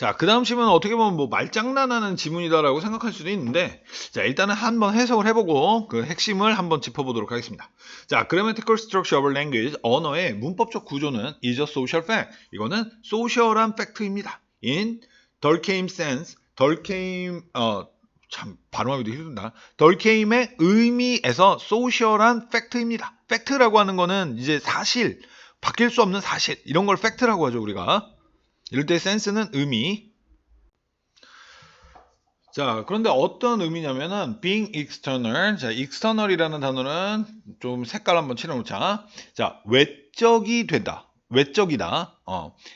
자, 그 다음 질문은 어떻게 보면 뭐 말장난하는 지문이다라고 생각할 수도 있는데, 자, 일단은 한번 해석을 해보고 그 핵심을 한번 짚어보도록 하겠습니다. 자, grammatical structure of language, 언어의 문법적 구조는 is a social fact. 이거는 소셜한 팩트입니다. in Durkheim sense, Durkheim, 참, 발음하기도 힘들다. Durkheim의 의미에서 소셜한 팩트입니다. 팩트라고 하는 거는 이제 사실, 바뀔 수 없는 사실, 이런 걸 팩트라고 하죠, 우리가. 이럴 때 센스는 의미. 자, 그런데 어떤 의미냐면은 being external. 자, external이라는 단어는 좀 색깔 한번 칠해놓자. 자, 외적이 된다. 외적이다.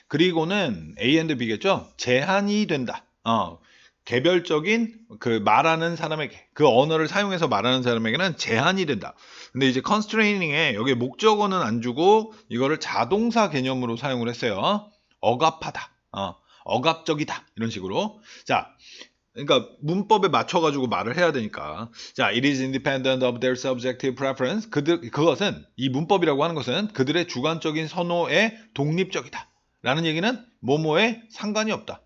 그리고는 A and B겠죠? 제한이 된다. 개별적인 그 말하는 사람에게, 그 언어를 사용해서 말하는 사람에게는 제한이 된다. 근데 이제 constraining에 여기 목적어는 안 주고 이거를 자동사 개념으로 사용을 했어요. 억압하다. 억압적이다. 이런 식으로. 자, 그러니까 문법에 맞춰가지고 말을 해야 되니까. 자, it is independent of their subjective preference. 그것은, 이 문법이라고 하는 것은 그들의 주관적인 선호에 독립적이다. 라는 얘기는 뭐뭐에 상관이 없다.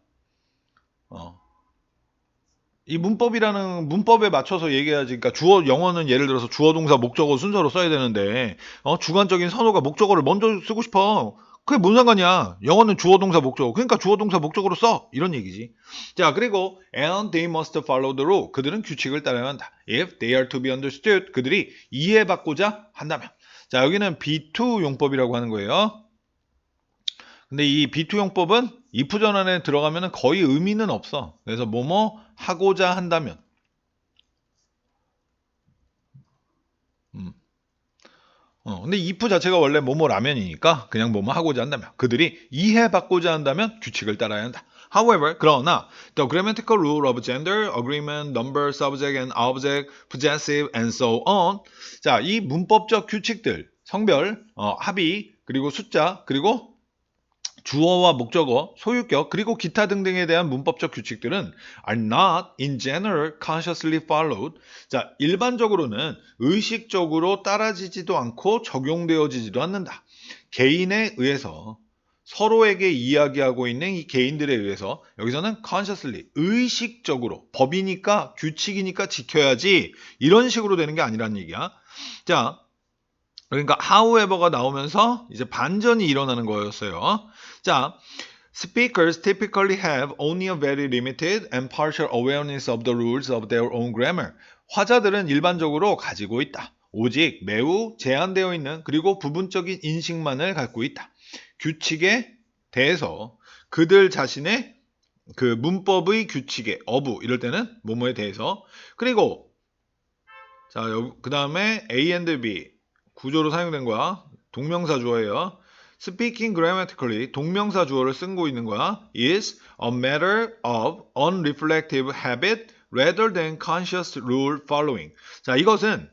이 문법에 맞춰서 얘기해야지. 그러니까 영어는 예를 들어서 주어, 동사, 목적어 순서로 써야 되는데, 주관적인 선호가 목적어를 먼저 쓰고 싶어. 그게 뭔 상관이야. 영어는 주어, 동사, 목적어. 그러니까 주어, 동사, 목적어로 써. 이런 얘기지. 자, 그리고 and they must follow the rule. 그들은 규칙을 따라야 한다. If they are to be understood. 그들이 이해받고자 한다면. 자, 여기는 B2 용법이라고 하는 거예요. 근데 이 B2 용법은 if 전환에 들어가면 거의 의미는 없어. 그래서 뭐뭐 하고자 한다면. 음. 근데 if 자체가 원래 뭐뭐 라면이니까 그냥 뭐뭐 하고자 한다면. 그들이 이해받고자 한다면 규칙을 따라야 한다. However, 그러나 the grammatical rule of gender, agreement, number, subject and object, possessive and so on. 자, 이 문법적 규칙들, 성별, 합의, 그리고 숫자, 그리고 주어와 목적어, 소유격, 그리고 기타 등등에 대한 문법적 규칙들은 are not in general consciously followed. 자, 일반적으로는 의식적으로 따라지지도 않고 적용되어지지도 않는다. 개인에 의해서 서로에게 이야기하고 있는 이 개인들에 의해서 여기서는 consciously, 의식적으로, 법이니까 규칙이니까 지켜야지 이런 식으로 되는 게 아니라는 얘기야. 자, 그러니까 however가 나오면서 이제 반전이 일어나는 거였어요. 자, speakers typically have only a very limited and partial awareness of the rules of their own grammar. 화자들은 일반적으로 가지고 있다. 오직 매우 제한되어 있는 그리고 부분적인 인식만을 갖고 있다. 규칙에 대해서 그들 자신의 그 문법의 규칙에 어부 이럴 때는 뭐뭐에 대해서 그리고 자, 그 다음에 A and B 구조로 사용된 거야. 동명사 주어예요. Speaking grammatically 동명사 주어를 쓰고 있는 거야. is a matter of unreflective habit rather than conscious rule following. 자, 이것은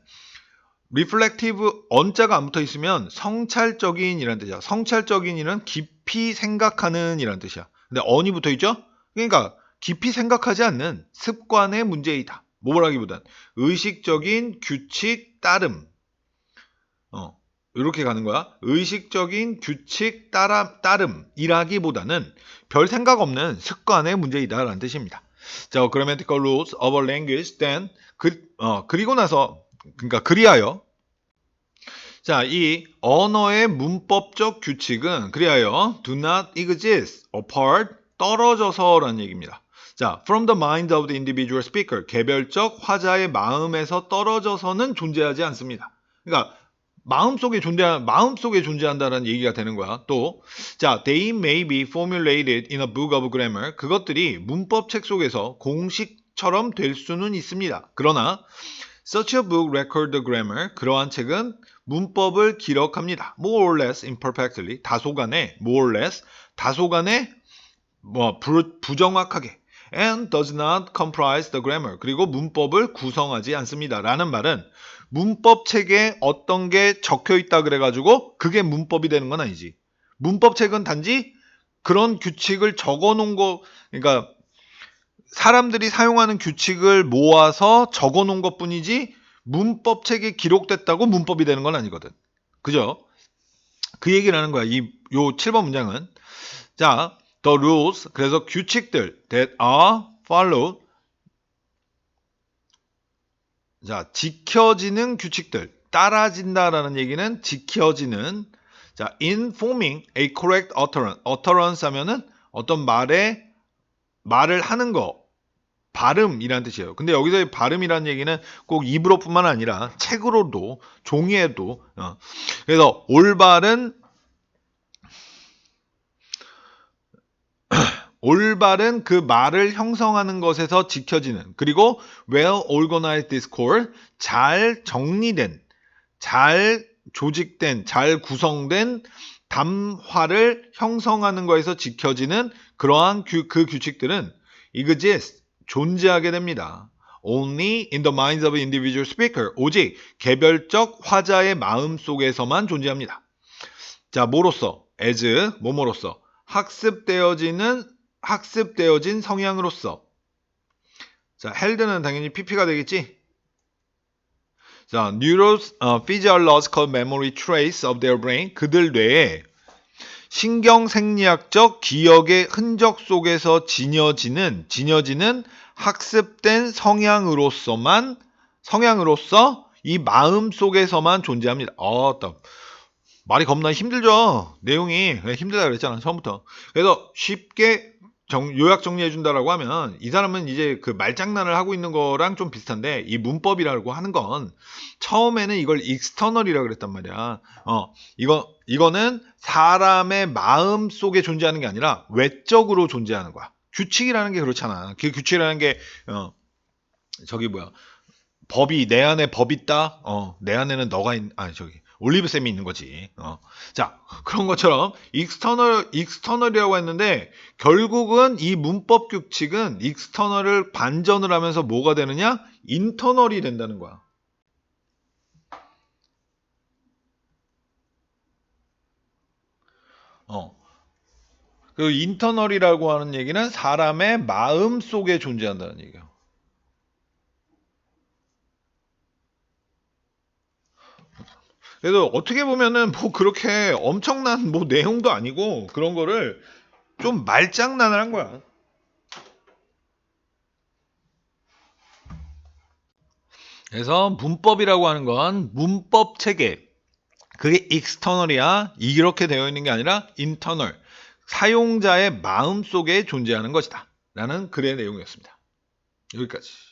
reflective on자가 안 붙어 있으면 성찰적인이라는 뜻이야. 성찰적인이란 깊이 생각하는 이라는 뜻이야. 근데 on이 붙어 있죠? 그러니까 깊이 생각하지 않는 습관의 문제이다. 뭐라기보단 의식적인 규칙 따름. 이렇게 가는 거야. 의식적인 규칙 따름이라기보다는 별 생각 없는 습관의 문제이다라는 뜻입니다. 자, grammatical rules of a language then 그리고 나서 그러니까 그리하여 자, 이 언어의 문법적 규칙은 그리하여 do not exist apart 떨어져서라는 얘기입니다. 자, from the mind of the individual speaker 개별적 화자의 마음에서 떨어져서는 존재하지 않습니다. 그러니까 마음속에 존재한다는 얘기가 되는 거야. 또, 자, they may be formulated in a book of grammar. 그것들이 문법 책 속에서 공식처럼 될 수는 있습니다. 그러나, such a book record the grammar. 그러한 책은 문법을 기록합니다. more or less imperfectly. 다소간에, more or less. 다소간에, 부정확하게. and does not comprise the grammar. 그리고 문법을 구성하지 않습니다. 라는 말은 문법 책에 어떤 게 적혀 있다 그래가지고 그게 문법이 되는 건 아니지. 문법 책은 단지 그런 규칙을 적어 놓은 거, 그러니까 사람들이 사용하는 규칙을 모아서 적어 놓은 것 뿐이지 문법 책에 기록됐다고 문법이 되는 건 아니거든. 그죠? 그 얘기를 하는 거야. 요 7번 문장은. 자, the rules, 그래서 규칙들 that are followed. 자, 지켜지는 규칙들. 따라진다라는 얘기는 지켜지는. 자, in forming a correct utterance. utterance 하면은 어떤 말을 하는 거. 발음이란 뜻이에요. 근데 여기서 발음이란 얘기는 꼭 입으로뿐만 아니라 책으로도 종이에도 그래서 올바른 그 말을 형성하는 것에서 지켜지는 그리고 well organized discourse 잘 정리된 잘 조직된 잘 구성된 담화를 형성하는 것에서 지켜지는 그러한 그 규칙들은 exist 존재하게 됩니다. Only in the minds of individual speaker. 오직 개별적 화자의 마음 속에서만 존재합니다. 자, 뭐로써? as, 뭐뭐로써? 학습되어진 성향으로서. 자, held는 당연히 pp가 되겠지? 자, physiological memory trace of their brain. 그들 뇌에 신경생리학적 기억의 흔적 속에서 지녀지는 학습된 성향으로서 이 마음 속에서만 존재합니다. 말이 겁나 힘들죠. 내용이 힘들다 그랬잖아 처음부터. 그래서 쉽게 요약 정리해 준다라고 하면 이 사람은 이제 그 말장난을 하고 있는 거랑 좀 비슷한데 이 문법이라고 하는 건 처음에는 이걸 external이라고 그랬단 말이야. 이거는 사람의 마음 속에 존재하는 게 아니라 외적으로 존재하는 거야. 규칙이라는 게 그렇잖아. 그 규칙이라는 게 법이 내 안에 법 있다. 내 안에는 너가 올리브쌤이 있는 거지. 자, 그런 것처럼 익스터널이라고 했는데 결국은 이 문법 규칙은 익스터널을 반전을 하면서 뭐가 되느냐? 인터널이 된다는 거야. 그 인터널이라고 하는 얘기는 사람의 마음 속에 존재한다는 얘기야. 그래서 어떻게 보면은 뭐 그렇게 엄청난 뭐 내용도 아니고 그런 거를 좀 말장난을 한 거야. 그래서 문법이라고 하는 건 문법 체계. 그게 external이야. 이렇게 되어 있는 게 아니라 internal. 사용자의 마음 속에 존재하는 것이다. 라는 글의 내용이었습니다. 여기까지.